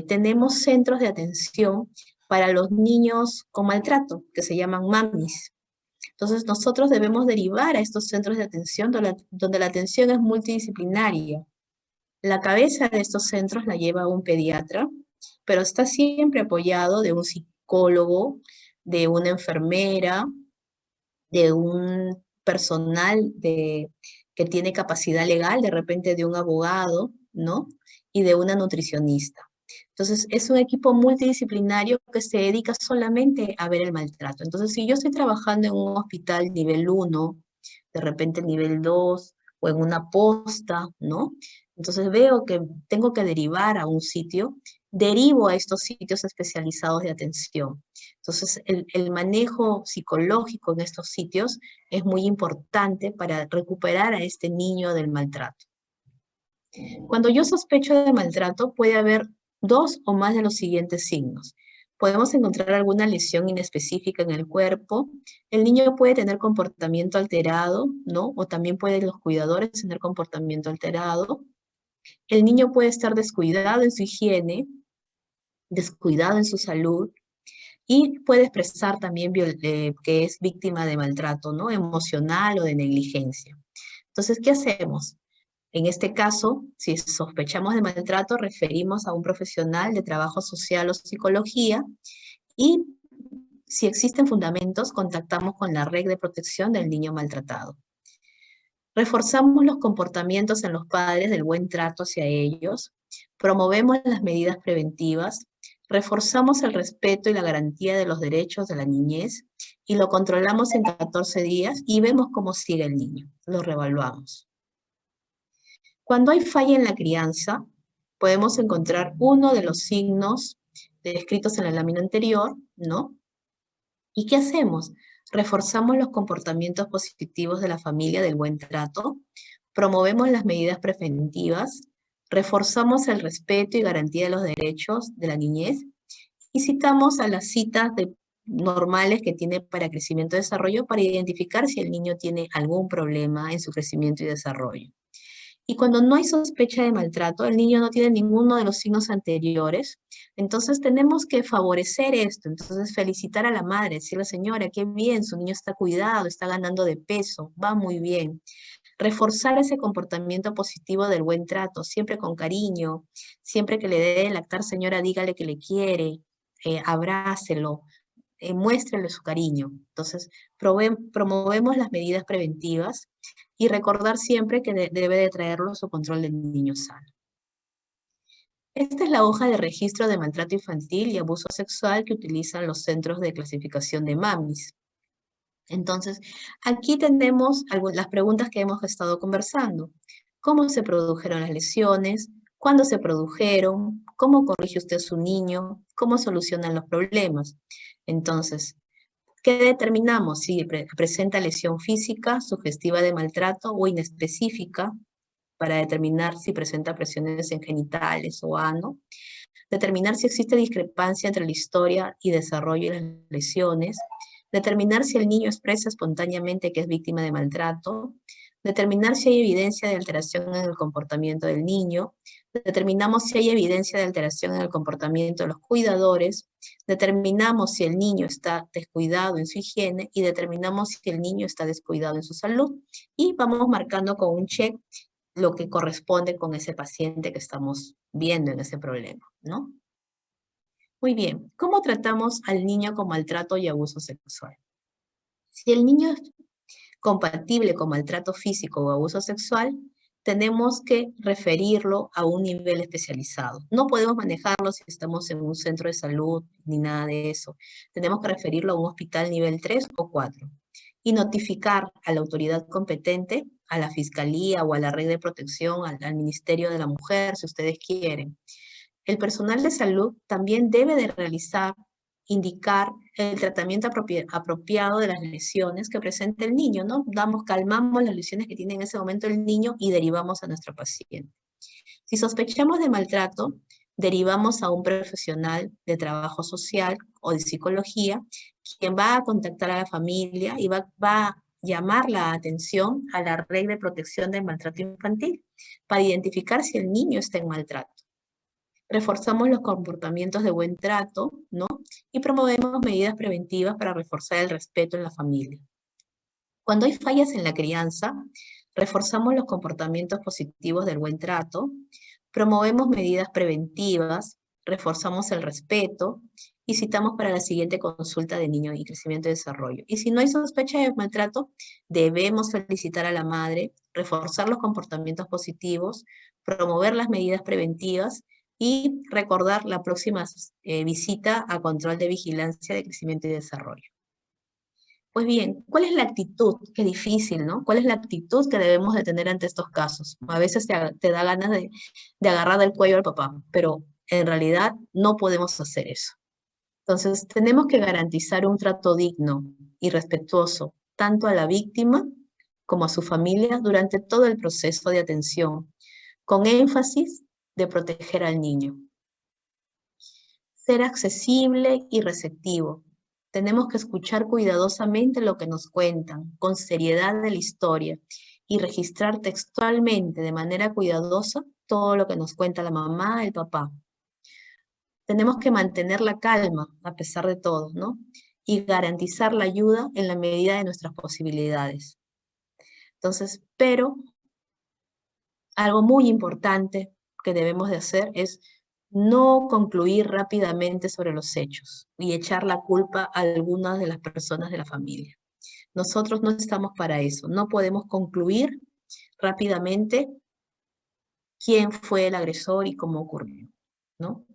tenemos centros de atención para los niños con maltrato, que se llaman MAMIS. Entonces, nosotros debemos derivar a estos centros de atención donde la atención es multidisciplinaria. La cabeza de estos centros la lleva un pediatra, pero está siempre apoyado de un psicólogo, de una enfermera, de un personal que tiene capacidad legal, de repente de un abogado, ¿no? Y de una nutricionista. Entonces, es un equipo multidisciplinario que se dedica solamente a ver el maltrato. Entonces, si yo estoy trabajando en un hospital nivel 1, de repente nivel 2, o en una posta, ¿no? Entonces veo que tengo que derivar a un sitio, derivo a estos sitios especializados de atención. Entonces, el manejo psicológico en estos sitios es muy importante para recuperar a este niño del maltrato. Cuando yo sospecho de maltrato, puede haber 2 o más de los siguientes signos. Podemos encontrar alguna lesión inespecífica en el cuerpo. El niño puede tener comportamiento alterado, ¿no? O también pueden los cuidadores tener comportamiento alterado. El niño puede estar descuidado en su higiene, descuidado en su salud, y puede expresar también que es víctima de maltrato, ¿no? Emocional o de negligencia. Entonces, ¿qué hacemos? En este caso, si sospechamos de maltrato, referimos a un profesional de trabajo social o psicología y si existen fundamentos, contactamos con la red de protección del niño maltratado. Reforzamos los comportamientos en los padres del buen trato hacia ellos, promovemos las medidas preventivas, reforzamos el respeto y la garantía de los derechos de la niñez y lo controlamos en 14 días y vemos cómo sigue el niño, lo revaluamos. Cuando hay falla en la crianza, podemos encontrar uno de los signos descritos en la lámina anterior, ¿no? ¿Y qué hacemos? Reforzamos los comportamientos positivos de la familia del buen trato, promovemos las medidas preventivas, reforzamos el respeto y garantía de los derechos de la niñez y citamos a las normales que tiene para crecimiento y desarrollo para identificar si el niño tiene algún problema en su crecimiento y desarrollo. Y cuando no hay sospecha de maltrato, el niño no tiene ninguno de los signos anteriores, entonces tenemos que favorecer esto. Entonces felicitar a la madre, decirle, señora, qué bien, su niño está cuidado, está ganando de peso, va muy bien. Reforzar ese comportamiento positivo del buen trato, siempre con cariño, siempre que le dé de lactar, señora, dígale que le quiere, abrácelo, muéstrele su cariño. Entonces, promovemos las medidas preventivas y recordar siempre que debe de traerlo su control del niño sano. Esta es la hoja de registro de maltrato infantil y abuso sexual que utilizan los centros de clasificación de MAMIS. Entonces, aquí tenemos las preguntas que hemos estado conversando. ¿Cómo se produjeron las lesiones? ¿Cuándo se produjeron? ¿Cómo corrige usted a su niño? ¿Cómo solucionan los problemas? Entonces, ¿qué determinamos? Si presenta lesión física, sugestiva de maltrato o inespecífica, para determinar si presenta presiones en genitales o ano. Determinar si existe discrepancia entre la historia y desarrollo de las lesiones. Determinar si el niño expresa espontáneamente que es víctima de maltrato. Determinar si hay evidencia de alteración en el comportamiento del niño. Determinamos si hay evidencia de alteración en el comportamiento de los cuidadores. Determinamos si el niño está descuidado en su higiene y determinamos si el niño está descuidado en su salud. Y vamos marcando con un check lo que corresponde con ese paciente que estamos viendo en ese problema, ¿no? Muy bien, ¿cómo tratamos al niño con maltrato y abuso sexual? Si el niño es compatible con maltrato físico o abuso sexual, tenemos que referirlo a un nivel especializado. No podemos manejarlo si estamos en un centro de salud ni nada de eso. Tenemos que referirlo a un hospital nivel 3 o 4 y notificar a la autoridad competente, a la Fiscalía o a la Red de Protección, al Ministerio de la Mujer, si ustedes quieren. El personal de salud también debe de indicar el tratamiento apropiado de las lesiones que presenta el niño, ¿no? Calmamos las lesiones que tiene en ese momento el niño y derivamos a nuestro paciente. Si sospechamos de maltrato, derivamos a un profesional de trabajo social o de psicología, quien va a contactar a la familia y va a llamar la atención a la red de protección del maltrato infantil para identificar si el niño está en maltrato. Reforzamos los comportamientos de buen trato, ¿no? Y promovemos medidas preventivas para reforzar el respeto en la familia. Cuando hay fallas en la crianza, reforzamos los comportamientos positivos del buen trato, promovemos medidas preventivas, reforzamos el respeto y citamos para la siguiente consulta de niño y crecimiento y desarrollo. Y si no hay sospecha de maltrato, debemos felicitar a la madre, reforzar los comportamientos positivos, promover las medidas preventivas y recordar la próxima visita a control de vigilancia de crecimiento y desarrollo. Pues bien, ¿cuál es la actitud? Qué difícil, ¿no? ¿Cuál es la actitud que debemos de tener ante estos casos? A veces te da ganas de agarrar del cuello al papá, pero en realidad no podemos hacer eso. Entonces, tenemos que garantizar un trato digno y respetuoso, tanto a la víctima como a su familia durante todo el proceso de atención, con énfasis de proteger al niño. Ser accesible y receptivo. Tenemos que escuchar cuidadosamente lo que nos cuentan, con seriedad de la historia, y registrar textualmente de manera cuidadosa todo lo que nos cuenta la mamá, el papá. Tenemos que mantener la calma a pesar de todo, ¿no? Y garantizar la ayuda en la medida de nuestras posibilidades. Entonces, pero algo muy importante que debemos de hacer es no concluir rápidamente sobre los hechos y echar la culpa a algunas de las personas de la familia. Nosotros no estamos para eso. No podemos concluir rápidamente quién fue el agresor y cómo ocurrió, ¿no?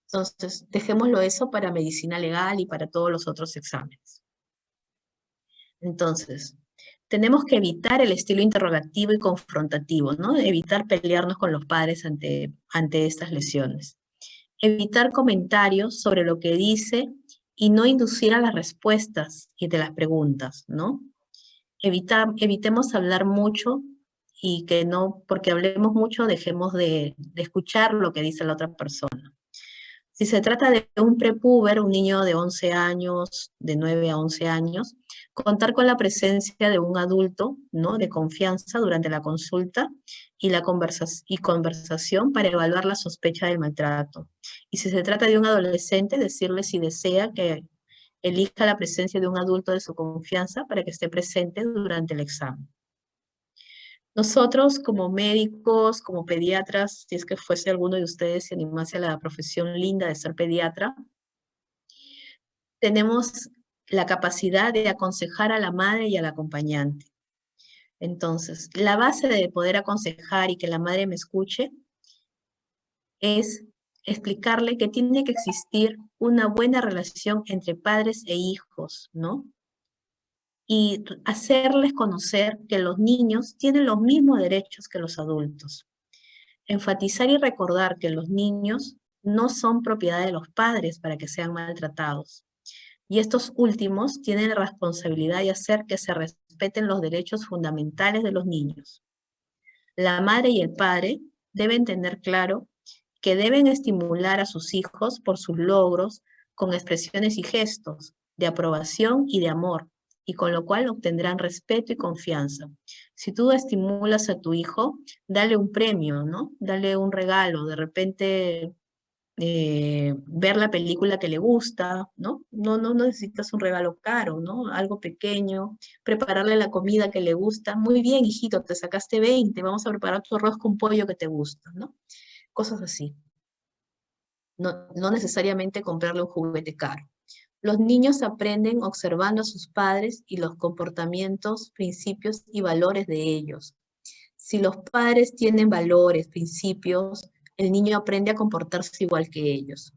Entonces, dejémoslo eso para medicina legal y para todos los otros exámenes. Entonces, tenemos que evitar el estilo interrogativo y confrontativo, ¿no? Evitar pelearnos con los padres ante estas lesiones. Evitar comentarios sobre lo que dice y no inducir a las respuestas y de las preguntas, ¿no? Evitemos hablar mucho y que no, porque hablemos mucho, dejemos de escuchar lo que dice la otra persona. Si se trata de un prepúber, un niño de 11 años, de 9 a 11 años, contar con la presencia de un adulto, ¿no?, de confianza durante la consulta y la conversación para evaluar la sospecha del maltrato. Y si se trata de un adolescente, decirle si desea que elija la presencia de un adulto de su confianza para que esté presente durante el examen. Nosotros como médicos, como pediatras, si es que fuese alguno de ustedes se animase a la profesión linda de ser pediatra, tenemos la capacidad de aconsejar a la madre y al acompañante. Entonces, la base de poder aconsejar y que la madre me escuche es explicarle que tiene que existir una buena relación entre padres e hijos, ¿no? Y hacerles conocer que los niños tienen los mismos derechos que los adultos. Enfatizar y recordar que los niños no son propiedad de los padres para que sean maltratados. Y estos últimos tienen la responsabilidad de hacer que se respeten los derechos fundamentales de los niños. La madre y el padre deben tener claro que deben estimular a sus hijos por sus logros con expresiones y gestos de aprobación y de amor, y con lo cual obtendrán respeto y confianza. Si tú estimulas a tu hijo, dale un premio, ¿no? Dale un regalo, de repente ver la película que le gusta, ¿no? No necesitas un regalo caro, ¿no? Algo pequeño, prepararle la comida que le gusta. Muy bien, hijito, te sacaste 20, vamos a preparar tu arroz con pollo que te gusta, ¿no? Cosas así. No necesariamente comprarle un juguete caro. Los niños aprenden observando a sus padres y los comportamientos, principios y valores de ellos. Si los padres tienen valores, principios, el niño aprende a comportarse igual que ellos.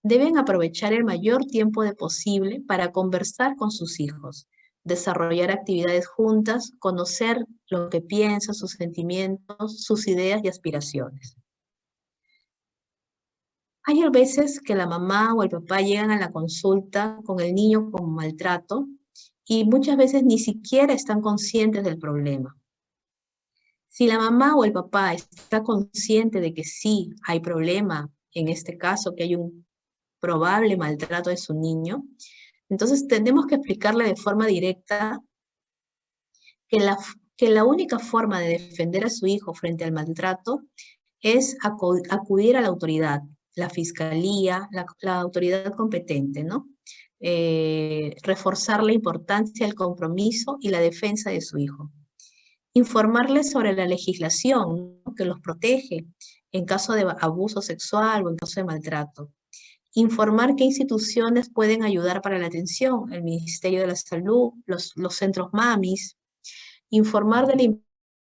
Deben aprovechar el mayor tiempo posible para conversar con sus hijos, desarrollar actividades juntas, conocer lo que piensan, sus sentimientos, sus ideas y aspiraciones. Hay a veces que la mamá o el papá llegan a la consulta con el niño con maltrato y muchas veces ni siquiera están conscientes del problema. Si la mamá o el papá está consciente de que sí hay problema, en este caso que hay un probable maltrato de su niño, entonces tenemos que explicarle de forma directa que la única forma de defender a su hijo frente al maltrato es acudir a la autoridad, la fiscalía, la autoridad competente, ¿no? Reforzar la importancia del compromiso y la defensa de su hijo. Informarles sobre la legislación, ¿no?, que los protege en caso de abuso sexual o en caso de maltrato. Informar qué instituciones pueden ayudar para la atención, el Ministerio de la Salud, los centros MAMIS. Informar de la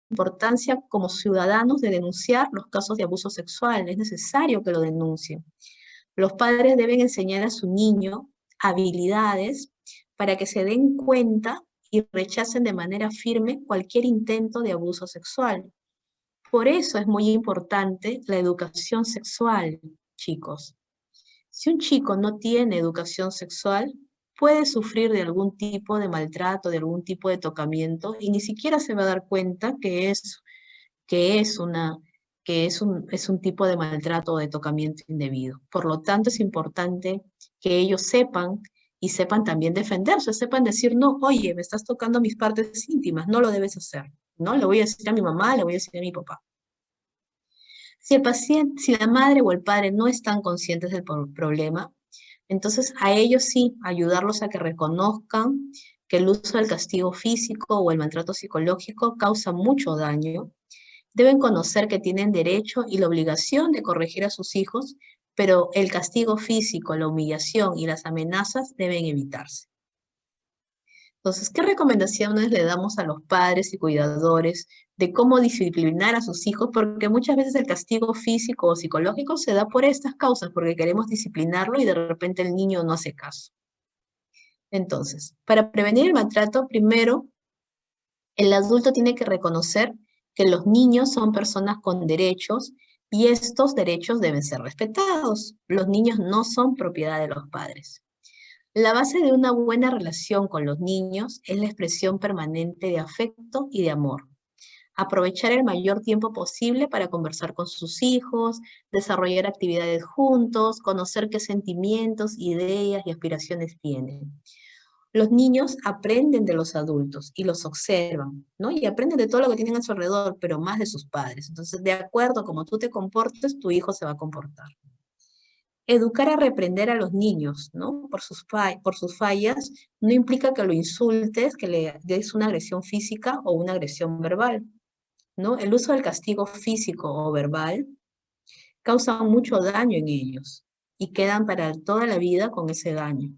importancia como ciudadanos de denunciar los casos de abuso sexual. Es necesario que lo denuncien. Los padres deben enseñar a su niño habilidades para que se den cuenta y rechacen de manera firme cualquier intento de abuso sexual. Por eso es muy importante la educación sexual, chicos. Si un chico no tiene educación sexual, puede sufrir de algún tipo de maltrato, de algún tipo de tocamiento, y ni siquiera se va a dar cuenta que es un tipo de maltrato o de tocamiento indebido. Por lo tanto, es importante que ellos sepan y sepan también defenderse, sepan decir, no, oye, me estás tocando mis partes íntimas, no lo debes hacer, ¿no? Le voy a decir a mi mamá, le voy a decir a mi papá. Si el paciente, si la madre o el padre no están conscientes del problema, entonces a ellos sí, ayudarlos a que reconozcan que el uso del castigo físico o el maltrato psicológico causa mucho daño. Deben conocer que tienen derecho y la obligación de corregir a sus hijos, pero el castigo físico, la humillación y las amenazas deben evitarse. Entonces, ¿qué recomendaciones le damos a los padres y cuidadores de cómo disciplinar a sus hijos? Porque muchas veces el castigo físico o psicológico se da por estas causas, porque queremos disciplinarlo y de repente el niño no hace caso. Entonces, para prevenir el maltrato, primero, el adulto tiene que reconocer que los niños son personas con derechos y estos derechos deben ser respetados. Los niños no son propiedad de los padres. La base de una buena relación con los niños es la expresión permanente de afecto y de amor. Aprovechar el mayor tiempo posible para conversar con sus hijos, desarrollar actividades juntos, conocer qué sentimientos, ideas y aspiraciones tienen. Los niños aprenden de los adultos y los observan, ¿no? Y aprenden de todo lo que tienen a su alrededor, pero más de sus padres. Entonces, de acuerdo a cómo tú te comportes, tu hijo se va a comportar. Educar a reprender a los niños, ¿no? Por sus fallas, no implica que lo insultes, que le des una agresión física o una agresión verbal, ¿no? El uso del castigo físico o verbal causa mucho daño en ellos y quedan para toda la vida con ese daño.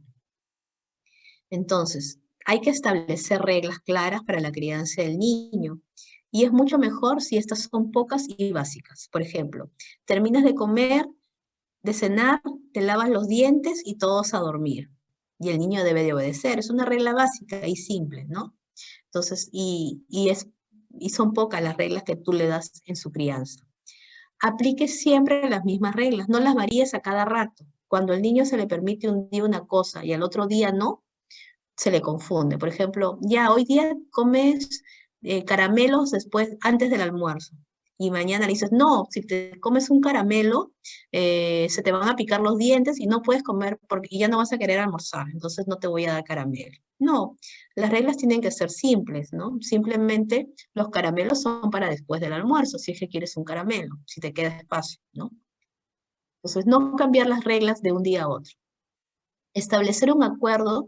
Entonces, hay que establecer reglas claras para la crianza del niño. Y es mucho mejor si estas son pocas y básicas. Por ejemplo, terminas de comer, de cenar, te lavas los dientes y todos a dormir. Y el niño debe de obedecer. Es una regla básica y simple, ¿no? Entonces, y son pocas las reglas que tú le das en su crianza. Aplique siempre las mismas reglas, no las varíes a cada rato. Cuando al niño se le permite un día una cosa y al otro día no, se le confunde. Por ejemplo, ya hoy día comes caramelos antes del almuerzo. Y mañana le dices, no, si te comes un caramelo, se te van a picar los dientes y no puedes comer y ya no vas a querer almorzar, entonces no te voy a dar caramelo. No, las reglas tienen que ser simples, ¿no? Simplemente los caramelos son para después del almuerzo, si es que quieres un caramelo, si te queda espacio, ¿no? Entonces, no cambiar las reglas de un día a otro. Establecer un acuerdo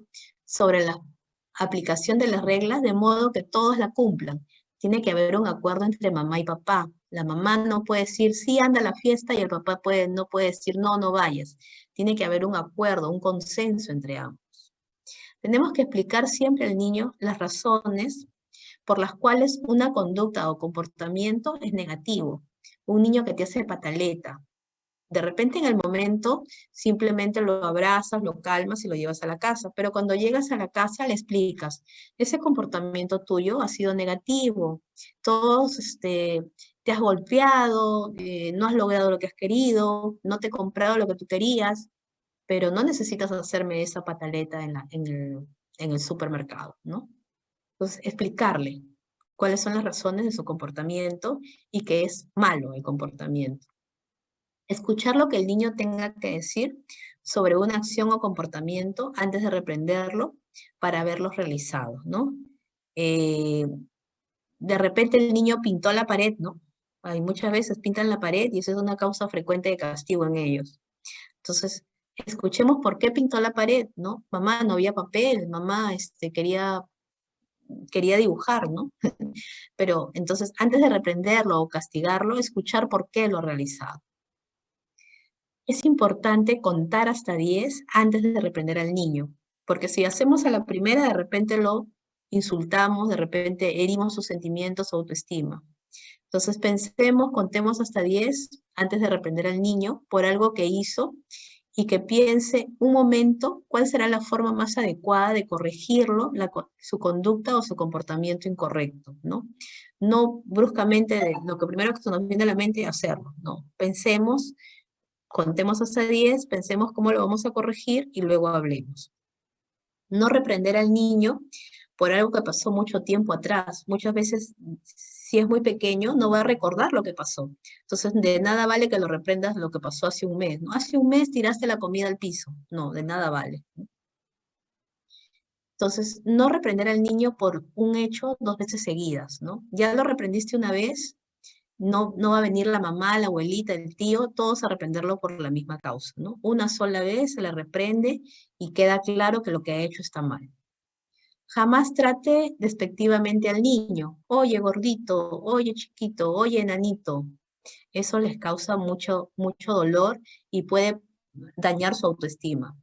sobre la aplicación de las reglas de modo que todos la cumplan. Tiene que haber un acuerdo entre mamá y papá. La mamá no puede decir, sí, anda a la fiesta, y el papá no puede decir, no, no vayas. Tiene que haber un acuerdo, un consenso entre ambos. Tenemos que explicar siempre al niño las razones por las cuales una conducta o comportamiento es negativo. Un niño que te hace pataleta, de repente en el momento simplemente lo abrazas, lo calmas y lo llevas a la casa, pero cuando llegas a la casa le explicas, ese comportamiento tuyo ha sido negativo, te has golpeado, no has logrado lo que has querido, no te he comprado lo que tú querías, pero no necesitas hacerme esa pataleta en el supermercado, ¿no? Entonces, explicarle cuáles son las razones de su comportamiento y que es malo el comportamiento. Escuchar lo que el niño tenga que decir sobre una acción o comportamiento antes de reprenderlo para verlos realizados, ¿no? De repente el niño pintó la pared, ¿no? Hay muchas veces pintan la pared y eso es una causa frecuente de castigo en ellos. Entonces, escuchemos por qué pintó la pared, ¿no? Mamá, no había papel, mamá quería dibujar, ¿no? Pero entonces, antes de reprenderlo o castigarlo, escuchar por qué lo ha realizado. Es importante contar hasta 10 antes de reprender al niño, porque si hacemos a la primera, de repente lo insultamos, de repente herimos sus sentimientos o autoestima. Entonces contemos hasta 10 antes de reprender al niño por algo que hizo y que piense un momento cuál será la forma más adecuada de corregirlo, su conducta o su comportamiento incorrecto, ¿no? No bruscamente, lo que primero que se nos viene a la mente es hacerlo, no. Contemos hasta 10, pensemos cómo lo vamos a corregir y luego hablemos. No reprender al niño por algo que pasó mucho tiempo atrás. Muchas veces, si es muy pequeño, no va a recordar lo que pasó. Entonces, de nada vale que lo reprendas lo que pasó hace un mes, ¿no? Hace un mes tiraste la comida al piso. No, de nada vale, ¿no? Entonces, no reprender al niño por un hecho 2 veces seguidas, ¿no? Ya lo reprendiste una vez, no va a venir la mamá, la abuelita, el tío, todos a reprenderlo por la misma causa, ¿no? Una sola vez se le reprende y queda claro que lo que ha hecho está mal. Jamás trate despectivamente al niño. Oye, gordito, oye, chiquito, oye, enanito. Eso les causa mucho, mucho dolor y puede dañar su autoestima.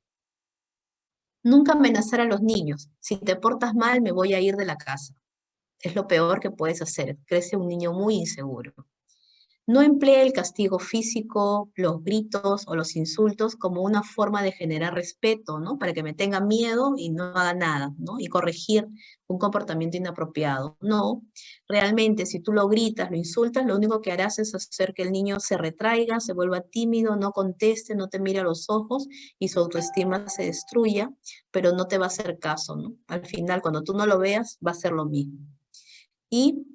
Nunca amenazar a los niños. Si te portas mal, me voy a ir de la casa. Es lo peor que puedes hacer. Crece un niño muy inseguro. No emplee el castigo físico, los gritos o los insultos como una forma de generar respeto, ¿no? Para que me tenga miedo y no haga nada, ¿no? Y corregir un comportamiento inapropiado. No, realmente si tú lo gritas, lo insultas, lo único que harás es hacer que el niño se retraiga, se vuelva tímido, no conteste, no te mire a los ojos y su autoestima se destruya, pero no te va a hacer caso, ¿no? Al final, cuando tú no lo veas, va a ser lo mismo. Y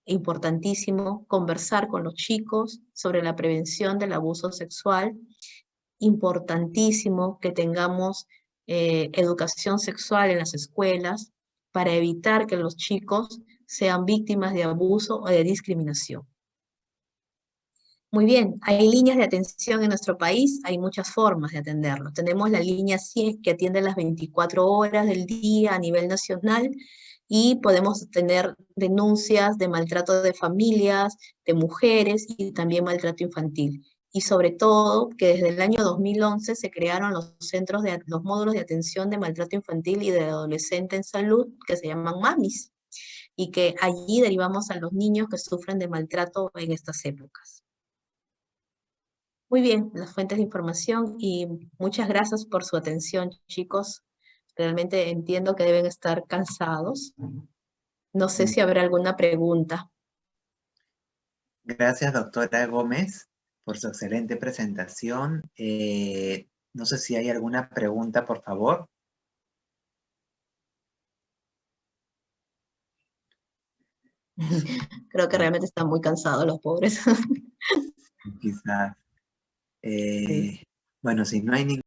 importantísimo conversar con los chicos sobre la prevención del abuso sexual. Importantísimo que tengamos educación sexual en las escuelas para evitar que los chicos sean víctimas de abuso o de discriminación. Muy bien, hay líneas de atención en nuestro país, hay muchas formas de atenderlo. Tenemos la línea 100 que atiende las 24 horas del día a nivel nacional y podemos tener denuncias de maltrato de familias, de mujeres y también maltrato infantil. Y sobre todo que desde el año 2011 se crearon los módulos de atención de maltrato infantil y de adolescente en salud que se llaman MAMIS y que allí derivamos a los niños que sufren de maltrato en estas épocas. Muy bien, las fuentes de información y muchas gracias por su atención, chicos. Realmente entiendo que deben estar cansados. No sé si habrá alguna pregunta. Gracias, doctora Gómez, por su excelente presentación. No sé si hay alguna pregunta, por favor. Creo que realmente están muy cansados los pobres. Quizás. Sí. Bueno, si no hay ningún